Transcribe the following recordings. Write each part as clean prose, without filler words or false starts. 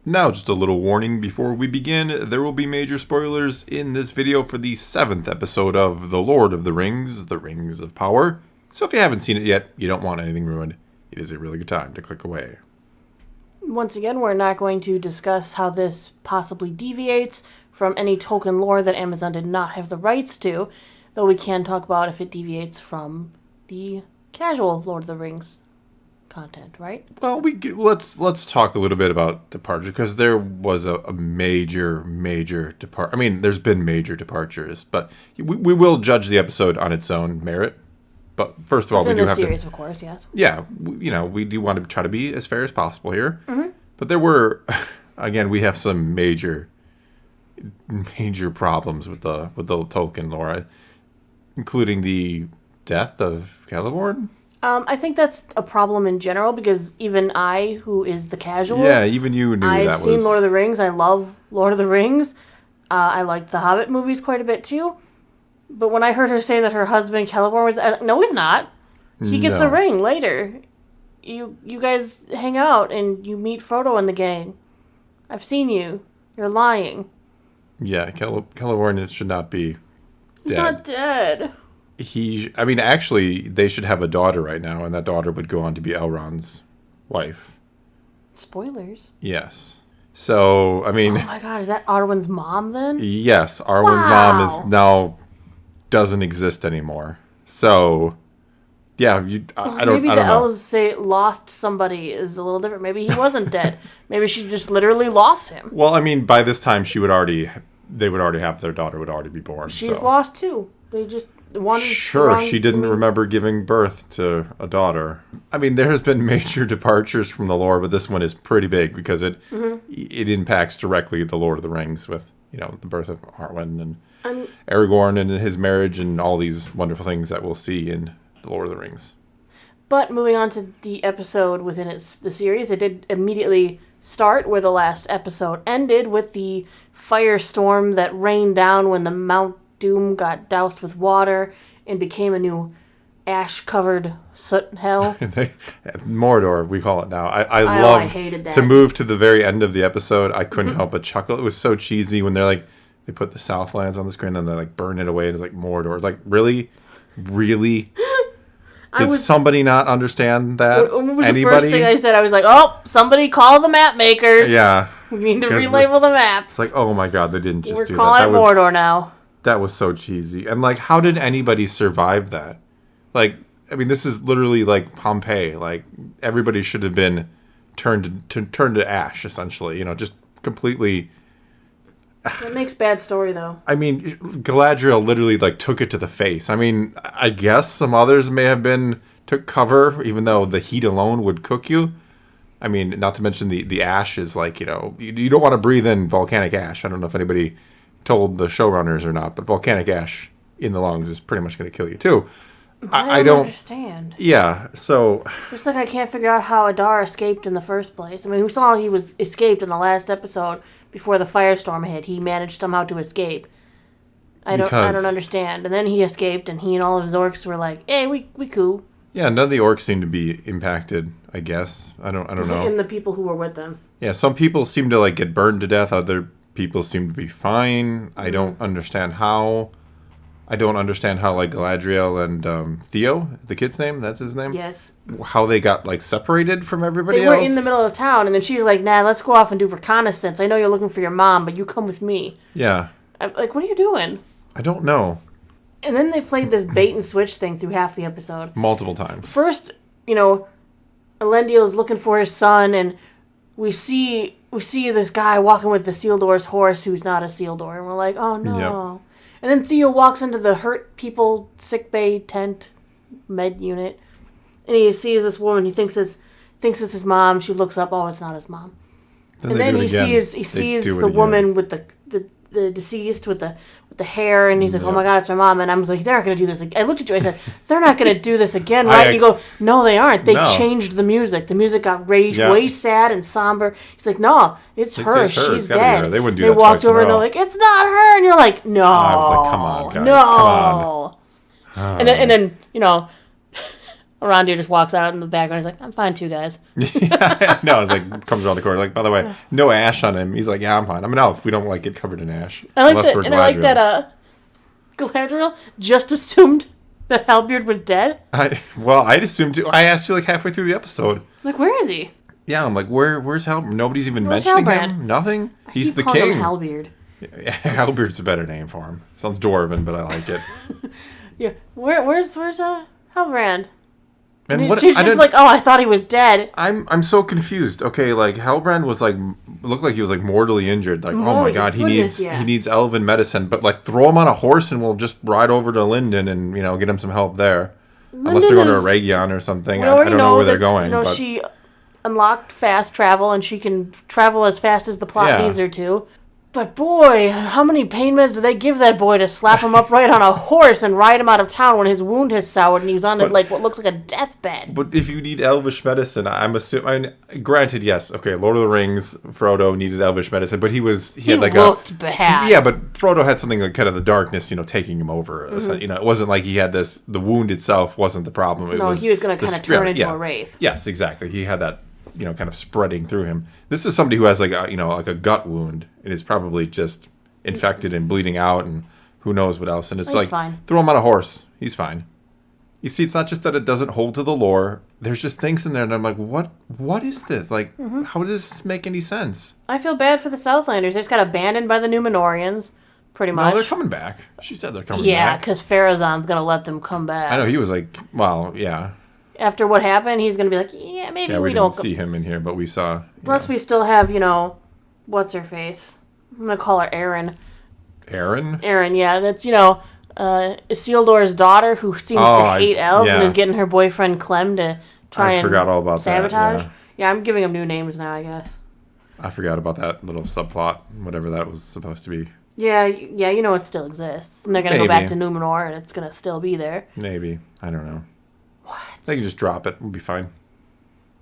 Now, just a little warning before we begin. There will be major spoilers in this video for the 7th episode of The Lord of the Rings, The Rings of Power. So if you haven't seen it yet, you don't want anything ruined, it is a really good time to click away. Once again, we're not going to discuss how this possibly deviates from any Tolkien lore that Amazon did not have the rights to, though we can talk about if it deviates from the casual Lord of the Rings content, right? Well, let's talk a little bit about departure, because there was a major departure. I mean, there's been major departures, but we will judge the episode on its own merit. But first of all, we do have series, of course, yes. Yeah, we do want to try to be as fair as possible here. Mm-hmm. But there were, again, we have some major problems with the Tolkien lore, including the death of Celeborn. I think that's a problem in general, because even I, who is the casual... Yeah, even you knew I've seen Lord of the Rings. I love Lord of the Rings. I like the Hobbit movies quite a bit, too. But when I heard her say that her husband, Celeborn, was... no, he's not. He gets a ring later. You guys hang out, and you meet Frodo and the gang. I've seen you. You're lying. Yeah, Celeborn should not be dead. He's not dead. Actually, they should have a daughter right now, and that daughter would go on to be Elrond's wife. Spoilers. Yes. So, Oh my god, is that Arwen's mom then? Yes, Arwen's mom is now doesn't exist anymore. So, yeah, I don't know. Maybe the elves say lost somebody is a little different. Maybe he wasn't dead. Maybe she just literally lost him. Well, by this time they would already have their daughter would already be born. She's lost too. They just wanted. Sure, she didn't remember giving birth to a daughter. There has been major departures from the lore, but this one is pretty big because it impacts directly the Lord of the Rings with the birth of Arwen and Aragorn and his marriage and all these wonderful things that we'll see in the Lord of the Rings. But moving on to the episode within the series, it did immediately start where the last episode ended, with the firestorm that rained down when the Mount Doom got doused with water and became a new ash-covered soot hell. Mordor, we call it now. I hated that. To move to the very end of the episode, I couldn't help but chuckle. It was so cheesy when they're like, they put the Southlands on the screen, and then they like burn it away, and it's like Mordor. It's like, really? Did somebody not understand that? What was the first thing I said? I was like, oh, somebody call the map makers. Yeah. We need to relabel the maps. It's like, oh my god, they didn't just do that. We're calling it Mordor now. That was so cheesy. And how did anybody survive that? This is literally like Pompeii. Everybody should have been turned to ash, essentially. Just completely... It makes bad story, though. Galadriel literally, took it to the face. I guess some others may have took cover, even though the heat alone would cook you. Not to mention the ash is you don't want to breathe in volcanic ash. I don't know if anybody told the showrunners or not, but volcanic ash in the lungs is pretty much going to kill you, too. I don't understand. Yeah, so... Just I can't figure out how Adar escaped in the first place. We saw he was escaped in the last episode before the firestorm hit. He managed somehow to escape. I don't understand. And then he escaped, and he and all of his orcs were like, hey, we cool. Yeah, none of the orcs seem to be impacted, I guess. I don't know. And the people who were with them. Yeah, some people seem to get burned to death. Other people seem to be fine. I don't understand how. Galadriel and Theo, the kid's name, that's his name? Yes. How they got, separated from everybody else? They were in the middle of town, and then she's like, nah, let's go off and do reconnaissance. I know you're looking for your mom, but you come with me. Yeah. I'm like, what are you doing? I don't know. And then they played this bait-and-switch thing through half the episode. Multiple times. First, Elendil's looking for his son, and we see this guy walking with the Isildur's horse who's not a Isildur, and we're like, oh, no. Yep. And then Theo walks into the hurt people sickbay tent med unit, and he sees this woman. He thinks it's his mom. She looks up. Oh, it's not his mom. And then he sees the woman with the deceased with the hair, and he's like, oh my god, it's my mom. And I was like, they're not going to do this again. I looked at you. I said, they're not going to do this again, right? And you go, no, they aren't. They changed the music. The music got way sad and somber. He's like, no, it's her. She's dead. They wouldn't do that. They walked over and they're like, it's not her. And you're like, no. I was like, come on, guys. No. Come on. And then Arondir just walks out in the background. He's like, I'm fine too, guys. No, it's like, comes around the corner. Like, by the way, no ash on him. He's like, yeah, I'm fine. I'm an elf. We don't like get covered in ash. I like that. And I like that Galadriel just assumed that Halbrand was dead. I'd assumed too. I asked you like halfway through the episode. Like, where is he? Yeah, I'm like, where's Halbrand? Nobody's even mentioning him. Nothing. He's the king. Him Halbrand. Yeah, Halbrand's a better name for him. Sounds Dwarven, but I like it. Yeah. Where's Halbrand? And what, she's just like, oh, I thought he was dead. I'm so confused. Okay, like Halbrand was like, looked like he was like mortally injured. Like, oh my god, he needs elven medicine. But like, throw him on a horse and we'll just ride over to Linden and get him some help there. Unless they're going to Aragion or something. I don't know where they're going. But she unlocked fast travel and she can travel as fast as the plot needs her to. But boy, how many pain meds did they give that boy to slap him up right on a horse and ride him out of town when his wound has soured and he's on what looks like a deathbed? But if you need elvish medicine, I'm assuming. Granted, yes, okay, Lord of the Rings, Frodo needed elvish medicine, but he had like looked bad. Yeah, but Frodo had something like kind of the darkness, taking him over. Mm-hmm. It wasn't like he had this. The wound itself wasn't the problem. He was going to kind of turn into a wraith. Yes, exactly. He had that. Kind of spreading through him. This is somebody who has like a gut wound and is probably just infected and bleeding out and who knows what else. And it's fine. Throw him on a horse. He's fine. You see, it's not just that it doesn't hold to the lore. There's just things in there, and I'm like, what is this? Like, How does this make any sense? I feel bad for the Southlanders. They just got abandoned by the Númenóreans, pretty much. No, they're coming back. She said they're coming back. Yeah, because Pharazôn's going to let them come back. I know, he was like, well, yeah. After what happened, he's going to be like, yeah, maybe we don't. We didn't see him in here, but we saw. Plus, we still have, what's her face? I'm going to call her Erin. Erin? Erin, yeah. That's, Isildur's daughter who seems to hate elves and is getting her boyfriend Clem to try and forgot all about sabotage. That, yeah, I'm giving them new names now, I guess. I forgot about that little subplot, whatever that was supposed to be. Yeah, it still exists. And they're going to go back to Númenor, and it's going to still be there. Maybe. I don't know. What? They can just drop it. We'll be fine.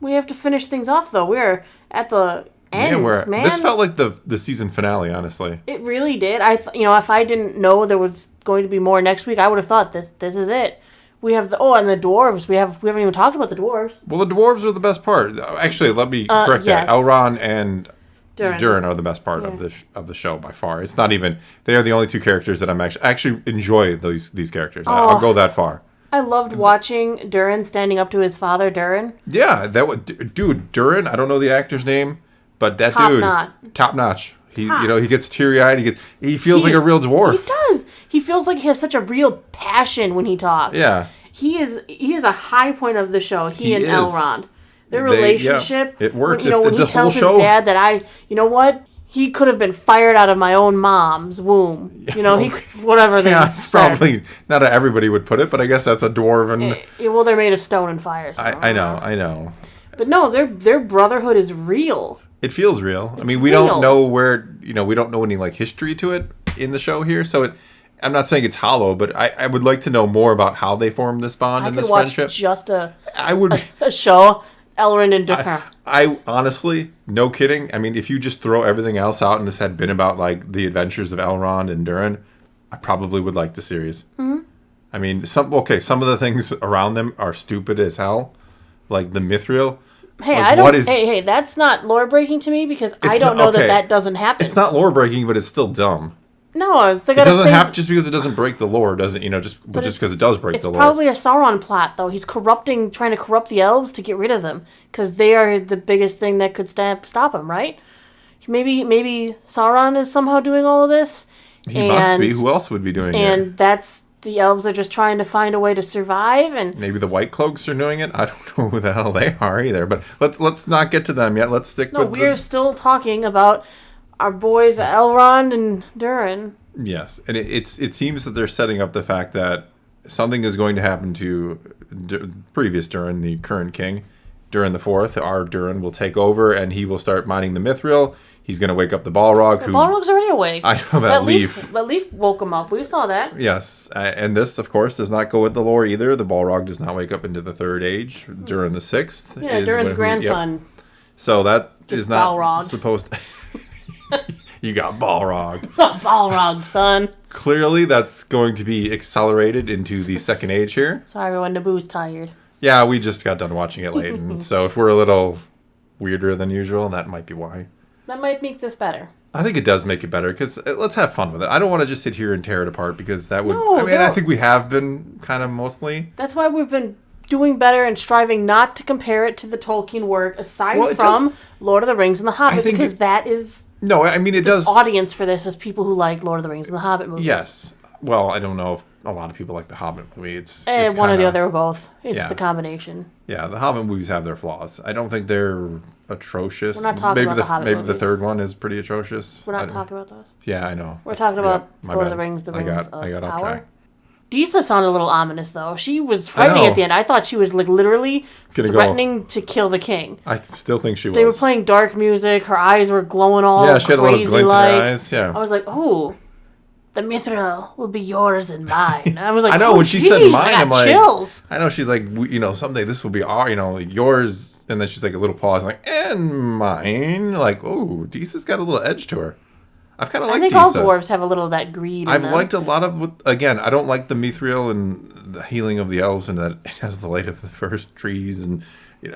We have to finish things off, though. We're at the end, man. This felt like the season finale, honestly. It really did. If I didn't know there was going to be more next week, I would have thought this is it. We have and the dwarves. We haven't even talked about the dwarves. Well, the dwarves are the best part. Actually, let me correct that. Elrond and Durin are the best part of the show by far. It's not even. They are the only two characters that I'm actually enjoy these characters. I'll go that far. I loved watching Durin standing up to his father, Durin. Yeah, dude, Durin. I don't know the actor's name, but that top notch. He gets teary eyed. He feels like a real dwarf. He does. He feels like he has such a real passion when he talks. Yeah, he is a high point of the show. He and Elrond, their relationship. It works. When he tells his dad that he could have been fired out of my own mom's womb. Whatever they said. It's probably not how everybody would put it, but I guess that's a dwarven. Well, they're made of stone and fire. So I know. But no, their brotherhood is real. It feels real. We don't know where, we don't know any history to it in the show here. So I'm not saying it's hollow, but I would like to know more about how they formed this bond and this friendship. Just a show. Elrond and Durin. I honestly, no kidding. If you just throw everything else out and this had been about the adventures of Elrond and Durin, I probably would like the series. Mm-hmm. Some of the things around them are stupid as hell, like the Mithril. Hey, that's not lore breaking to me because I don't know that doesn't happen. It's not lore breaking, but it's still dumb. No, it doesn't have just because it doesn't break the lore doesn't just because it does break the lore. It's probably a Sauron plot though. He's trying to corrupt the elves to get rid of them because they are the biggest thing that could stop him, right? Maybe Sauron is somehow doing all of this. He must be. Who else would be doing it? And that's the elves are just trying to find a way to survive. And maybe the White Cloaks are doing it. I don't know who the hell they are either. But let's not get to them yet. Let's stick. No, we're still talking about our boys Elrond and Durin. Yes, and it seems that they're setting up the fact that something is going to happen to previous Durin, the current king. Durin the Fourth, our Durin, will take over, and he will start mining the Mithril. He's going to wake up the Balrog. The Balrog's already awake. I know that leaf. That leaf woke him up. We saw that. Yes, and this, of course, does not go with the lore either. The Balrog does not wake up into the Third Age. Durin the Sixth. Yeah, Durin's grandson. Yep. So that is not Balrog. Supposed to... You got Balrog. Balrog, son. Clearly, that's going to be accelerated into the Second Age here. Sorry, everyone. Naboo's tired. Yeah, we just got done watching it late, and so if we're a little weirder than usual, that might be why. That might make this better. I think it does make it better, because let's have fun with it. I don't want to just sit here and tear it apart, because that would... No, I think we have been kind of mostly. That's why we've been doing better and striving not to compare it to the Tolkien work, aside from Lord of the Rings and The Hobbit, because that is... No, I mean, it does... audience for this is people who like Lord of the Rings and The Hobbit movies. Yes. Well, I don't know if a lot of people like the Hobbit movie. It's one or the other or both. It's the combination. Yeah, the Hobbit movies have their flaws. I don't think they're atrocious. We're not talking about the Hobbit movies. Maybe the third one is pretty atrocious. We're not talking about those. Yeah, I know. We're talking about Lord of the Rings, the Rings of I got Power. off track. Disa sounded a little ominous, though. She was frightening at the end. I thought she was literally threatening to kill the king. I still think she was. They were playing dark music. Her eyes were glowing all crazy. Yeah, she had a little glint in her eyes. Yeah. I was like, oh, the mithril will be yours and mine. And I was like, I know, when she said mine, I'm like, chills. I know, she's like, someday this will be yours. And then she's like a little pause, like, and mine. Like, oh, Disa's got a little edge to her. I've kind of liked Disa. I think all dwarves have a little of that greed in them. Liked a lot of, again, I don't like the mithril and the healing of the elves, and that it has the light of the first trees and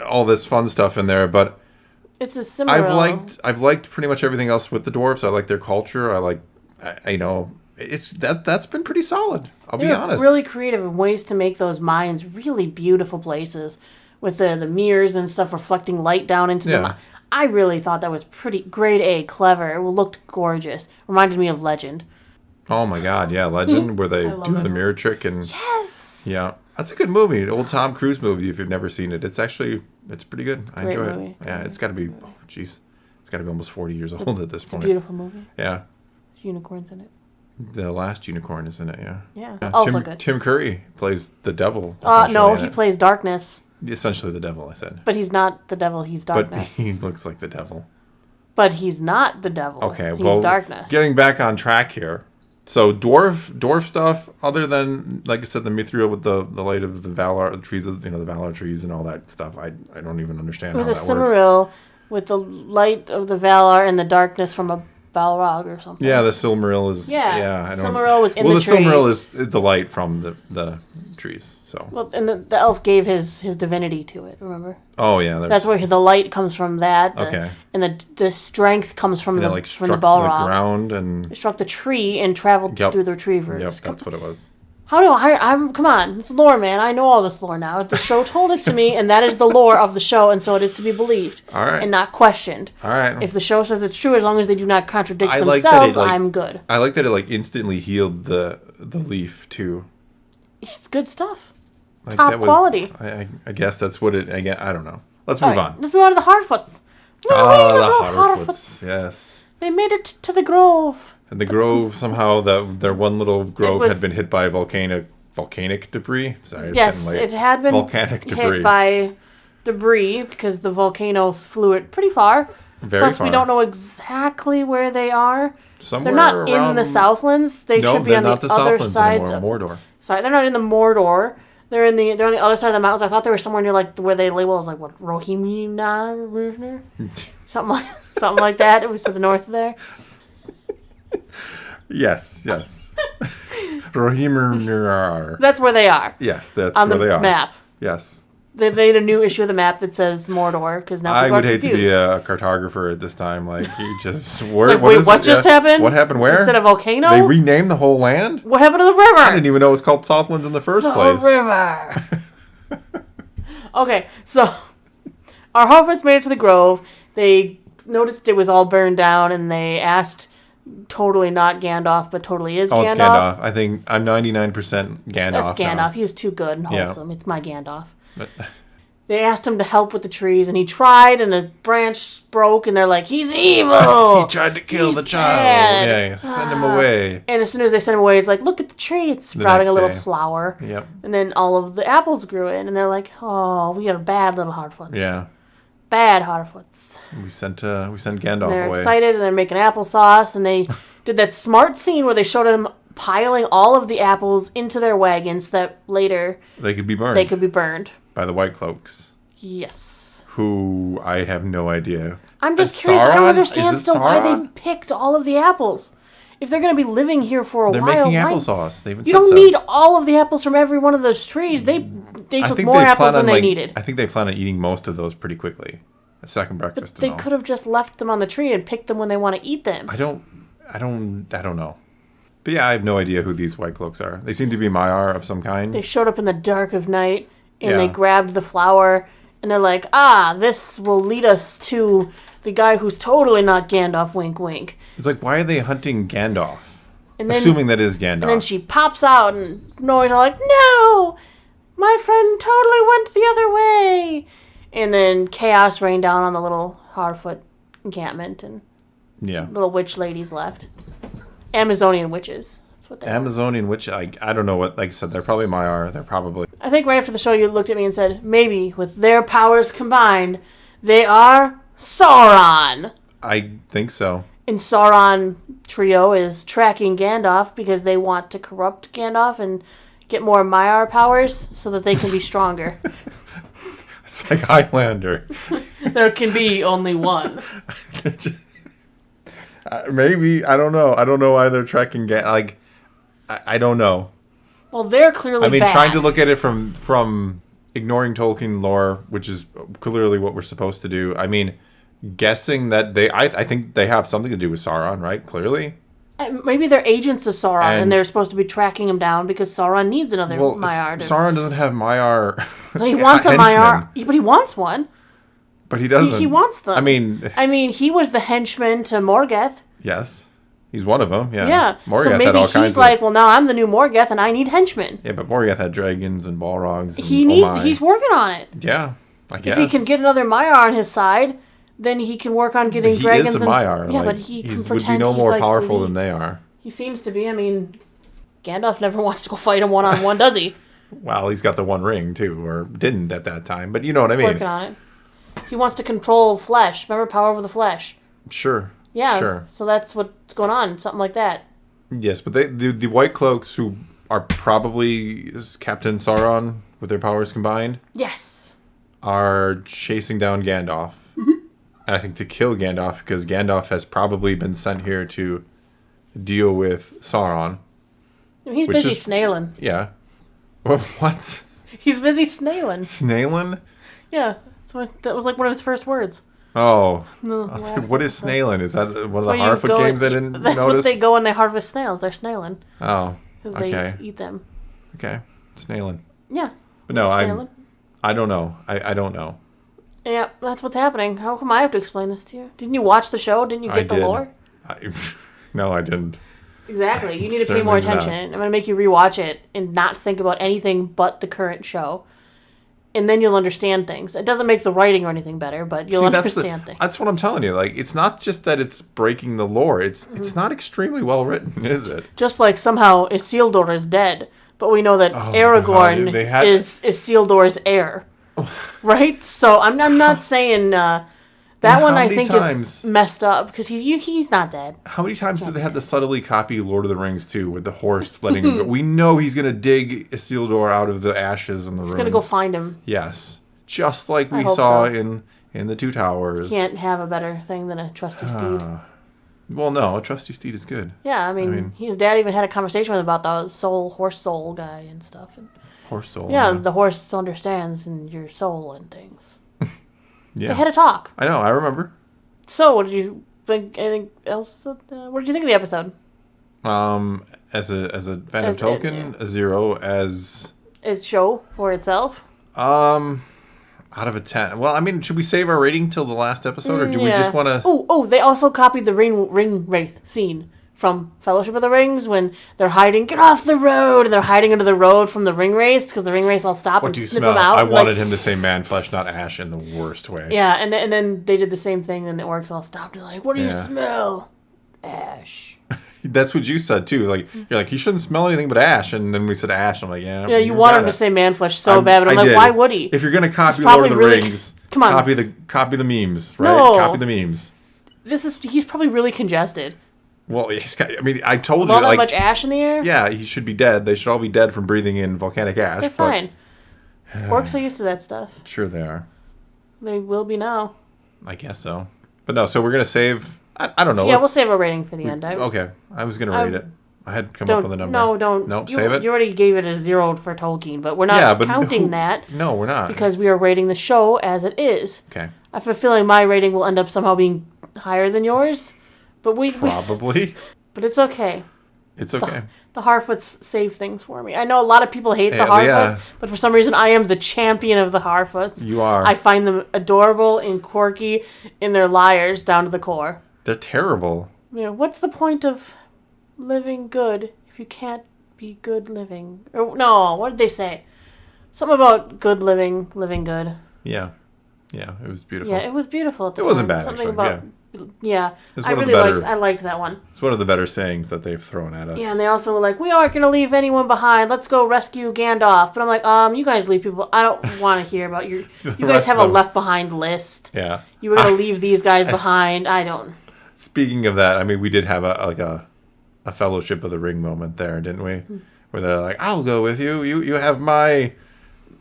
all this fun stuff in there, but it's a similar. I've liked pretty much everything else with the dwarves. I like their culture. I like, it's that's been pretty solid. I'll be honest. Really creative in ways to make those mines really beautiful places, with the mirrors and stuff reflecting light down into the mine. I really thought that was pretty grade A, clever. It looked gorgeous. Reminded me of Legend. Oh my God, yeah, Legend, where they do the mirror trick and yes, yeah, that's a good movie. An old Tom Cruise movie. If you've never seen it, it's pretty good. I enjoy it. Yeah, it's got to be. Oh, jeez, it's got to be almost 40 years old at this point. It's a beautiful movie. Yeah. There's unicorns in it. The last unicorn is in it. Yeah. Yeah. Also good. Tim Curry plays the devil. No, he plays darkness. Essentially the devil, I said. But he's not the devil, he's darkness. But he looks like the devil. But he's not the devil. Okay, he's darkness. Getting back on track here. So dwarf stuff, other than, like I said, the mithril with the light of the Valar, the trees of the Valar trees and all that stuff, I don't even understand how that works. It was a Silmaril with the light of the Valar and the darkness from a Balrog or something. Yeah, the Silmaril is... Yeah, Silmaril was in the tree. Well, the Silmaril is the light from the trees. So. Well, and the elf gave his divinity to it, remember? Oh, yeah. That's where the light comes from that. Okay. And the strength comes from the Balrog. Struck the ground and... It struck the tree and traveled through the tree roots. Yep, that's what it was. Come on, it's lore, man. I know all this lore now. The show told it to me, and that is the lore of the show, and so it is to be believed. All right. And not questioned. All right. If the show says it's true, as long as they do not contradict themselves, I'm good. I like that it instantly healed the leaf too. It's good stuff. Top quality. I guess that's what it. I don't know. Let's move on. Let's move on to the Harfoots. The Harfoots. Yes. They made it to the grove. And the grove, somehow, their one little grove had been hit by volcanic debris. Sorry, yes, it had been hit by debris because the volcano flew it pretty far. Plus, we don't know exactly where they are. Somewhere they're not in the Southlands. They should be on the other side of Mordor. Sorry, they're not in the Mordor. They're on the other side of the mountains. I thought they were somewhere near where they label as Rohirrim, something like that. It was to the north of there. Yes. Rohirrim. That's where they are. Yes, that's where they are. On the map. Yes. They made a new issue of the map that says Mordor because now people are confused. I would hate to be a cartographer at this time. You just what just happened? What happened where? Instead of volcano? They renamed the whole land? What happened to the river? I didn't even know it was called Southlands in the first place. The river. Okay, so our Harfoots made it to the grove. They noticed it was all burned down, and they asked, totally not Gandalf, but totally is Gandalf. Oh, it's Gandalf. I think I'm 99% Gandalf. That's Gandalf. Now. He's too good and wholesome. Yeah. It's my Gandalf. But they asked him to help with the trees, and he tried, and a branch broke, and they're like, he's evil! He tried to kill the child. Bad. Yeah, send him away. And as soon as they send him away, it's like, look at the tree. It's sprouting a little flower. Yep. And then all of the apples grew in, and they're like, oh, we got a bad little Harfoots. Yeah. Bad Harfoots. We sent Gandalf away. They're excited, and they're making applesauce, and they did that smart scene where they showed him piling all of the apples into their wagons that later... They could be burned. By the White Cloaks. Yes. Who I have no idea. I'm just curious. I don't understand still why they picked all of the apples. if they're going to be living here for a They're while, making applesauce. They even you said don't so. need all of the apples from every one of those trees. They took more apples than they needed. I think they plan on eating most of those pretty quickly. A second breakfast. But they could have just left them on the tree and picked them when they want to eat them. I don't know. But yeah, I have no idea who these white cloaks are. They seem to be Maiar of some kind. They showed up in the dark of night, and they Yeah. grabbed the flower, and they're like, this will lead us to the guy who's totally not Gandalf, wink, wink. It's like, why are they hunting Gandalf? And then, Assuming that is Gandalf. And then she pops out, and Nori's all like, no! My friend totally went the other way! And then chaos rained down on the little Harfoot encampment, and little witch ladies left. Amazonian witches. That's what they Amazonian witch, I don't know what, like I said, they're probably Maiar. They're probably... I think right after the show you looked at me and said, maybe with their powers combined, they are Sauron. I think so. And Sauron trio is tracking Gandalf because they want to corrupt Gandalf and get more Maiar powers so that they can be stronger. It's like Highlander. There can be only one. Maybe. I don't know. I don't know why they're tracking like, I don't know. Well, they're clearly bad. Trying to look at it from ignoring Tolkien lore, which is clearly what we're supposed to do. I mean, guessing that I think they have something to do with Sauron, right? Clearly. Maybe they're agents of Sauron, and they're supposed to be tracking him down because Sauron needs another Maiar. Sauron doesn't have Maiar. He wants a Maiar, but he wants one. But he doesn't. He wants them. I mean, he was the henchman to Morgoth. Yes, he's one of them. Yeah. Yeah. Morgoth so maybe had all he's like, well, now I'm the new Morgoth, and I need henchmen. Yeah, but Morgoth had dragons and Balrogs. He's working on it. Yeah, I guess. If he can get another Maiar on his side, then he can work on getting dragons. He is a Maiar. Yeah, but he can pretend would be no more like powerful than they are. He seems to be. I mean, Gandalf never wants to go fight him one-on-one, does he? Well, he's got the one ring, too, or didn't at that time. But you know what I mean. Working on it. He wants to control flesh. Remember, power over the flesh. Sure. Yeah. Sure. So that's what's going on. Something like that. Yes, but the White Cloaks, who are probably Captain Sauron with their powers combined. Yes. Are chasing down Gandalf. Mm-hmm. And I think to kill Gandalf, because Gandalf has probably been sent here to deal with Sauron. He's busy snailing. Yeah. What? He's busy snailing. Snailing? Yeah. That was like one of his first words. Oh. I was like, what is snailing? Is that one of the Harfoot games I didn't notice? That's what they go when they harvest snails. They're snailing. Oh. Because they eat them. Okay. Snailing. Yeah. But no, I don't know. I don't know. Yeah, that's what's happening. How come I have to explain this to you? Didn't you watch the show? Didn't you get the lore? No, I didn't. Exactly. You need to pay more attention. I'm going to make you rewatch it and not think about anything but the current show. And then you'll understand things. It doesn't make the writing or anything better, but you'll understand things. That's what I'm telling you. Like, it's not just that it's breaking the lore. It's not extremely well written, is it? Just like somehow Isildur is dead, but we know that Aragorn is Isildur's heir. Right? So I'm not saying that one I think is messed up because he's not dead. How many times did they have to subtly copy Lord of the Rings too with the horse letting him go? We know he's going to dig Isildur out of the ashes and the ruins. He's going to go find him. Yes. Just like we saw in the Two Towers. Can't have a better thing than a trusty steed. Well, no, a trusty steed is good. Yeah, I mean, his dad even had a conversation with him about the horse soul guy and stuff. And horse soul. Yeah, the horse understands and your soul and things. Yeah. They had a talk. I know, I remember. So, what did you think? Anything else? What did you think of the episode? As a fan of Tolkien, a 0. As show for itself. Out of a 10. Well, I mean, should we save our rating till the last episode, or do we just want to? Oh! They also copied the ring wraith scene from Fellowship of the Rings when they're hiding. Get off the road! And they're hiding under the road from the ring wraiths because the ring wraiths all stop and sniff them out. I wanted him to say man flesh, not ash, in the worst way. Yeah, and then they did the same thing, and the orcs all stopped and like, what do you smell? Ash. That's what you said too. Like you're like, you shouldn't smell anything but ash, and then we said ash. I'm like, yeah. Yeah, you wanted him to say man flesh so bad, but I'm like, why would he? If you're gonna copy Lord of the Rings, come on, copy the memes, right? No. Copy the memes. He's probably really congested. Well, I told you, all that much ash in the air. Yeah, he should be dead. They should all be dead from breathing in volcanic ash. They're fine. Orcs are used to that stuff. Sure, they are. They will be now. I guess so. But no, so we're gonna save I don't know. Yeah, we'll save a rating for the end. Okay. I was going to rate it. I had come up with a number. No, don't. Nope, save it. You already gave it a 0 for Tolkien, but we're not counting that. No, we're not. Because we are rating the show as it is. Okay. I have a feeling my rating will end up somehow being higher than yours. But Probably. But it's okay. It's okay. The Harfoots save things for me. I know a lot of people hate the Harfoots, but for some reason I am the champion of the Harfoots. You are. I find them adorable and quirky, and they're liars down to the core. They're terrible. What's the point of living good if you can't be good living? Or no, what did they say? Something about good living good. Yeah. Yeah, it was beautiful. Yeah, it was beautiful. It wasn't bad, actually. I liked that one. It's one of the better sayings that they've thrown at us. Yeah, and they also were like, we aren't going to leave anyone behind. Let's go rescue Gandalf. But I'm like, you guys leave people. I don't want to hear about you guys have a left behind list. Yeah. You were going to leave these guys behind. I don't. Speaking of that, I mean, we did have a Fellowship of the Ring moment there, didn't we? Where they're like, I'll go with you. You have my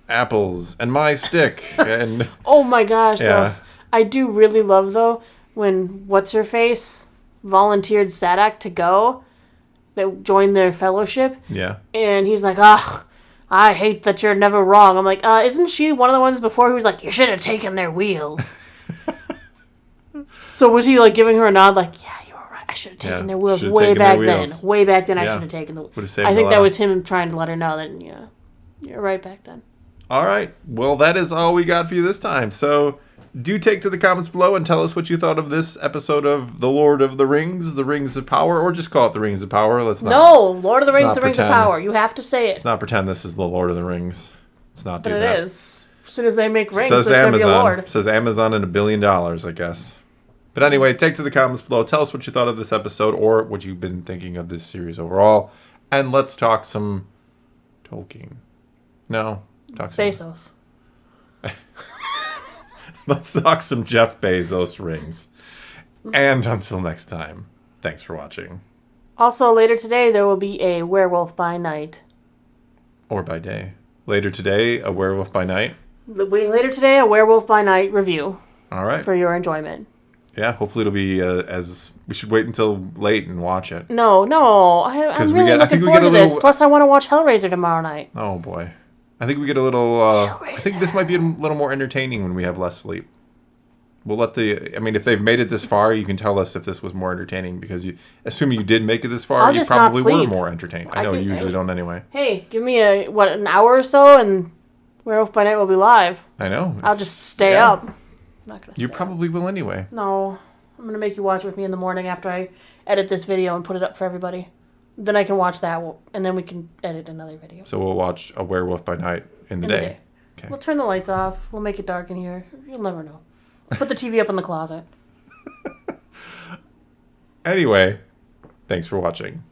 apples and my stick. And oh my gosh, though. I do really love, though, when What's-Her-Face volunteered Sadak to go, they joined their fellowship. Yeah. And he's like, I hate that you're never wrong. I'm like, isn't she one of the ones before who was like, you should have taken their wheels? So was he like giving her a nod like, yeah, you were right. I should have taken their wheels way back then. Way back then I should have taken the wheels. I think that was him trying to let her know that, you're right back then. All right. Well, that is all we got for you this time. So do take to the comments below and tell us what you thought of this episode of The Lord of the Rings, The Rings of Power, or just call it The Rings of Power. Lord of the Rings, The Rings of Power. You have to say it. Let's not pretend this is The Lord of the Rings. Let's not do that. But it is. As soon as they make rings, there's going to be a lord. Says Amazon and $1 billion, I guess. But anyway, take to the comments below. Tell us what you thought of this episode or what you've been thinking of this series overall. And let's talk some Tolkien. No. Talk some Bezos. Let's talk some Jeff Bezos rings. And until next time, thanks for watching. Also, later today, there will be a Werewolf by Night. Or by day. Later today, a Werewolf by Night. Later today, a Werewolf by Night review. All right. For your enjoyment. Yeah, hopefully it'll be we should wait until late and watch it. No. I'm really looking forward to this. Plus, I want to watch Hellraiser tomorrow night. Oh, boy. I think we get a little... I think this might be a little more entertaining when we have less sleep. We'll let if they've made it this far, you can tell us if this was more entertaining, because assuming you did make it this far, you probably were more entained. I know you usually don't anyway. Hey, give me an hour or so, and Werewolf by Night will be live. I know. I'll just stay up. I'm not gonna you probably will anyway. No. I'm going to make you watch with me in the morning after I edit this video and put it up for everybody. Then I can watch that, and then we can edit another video. So we'll watch a Werewolf by Night in the day. Okay. We'll turn the lights off. We'll make it dark in here. You'll never know. Put the TV up in the closet. Anyway, thanks for watching.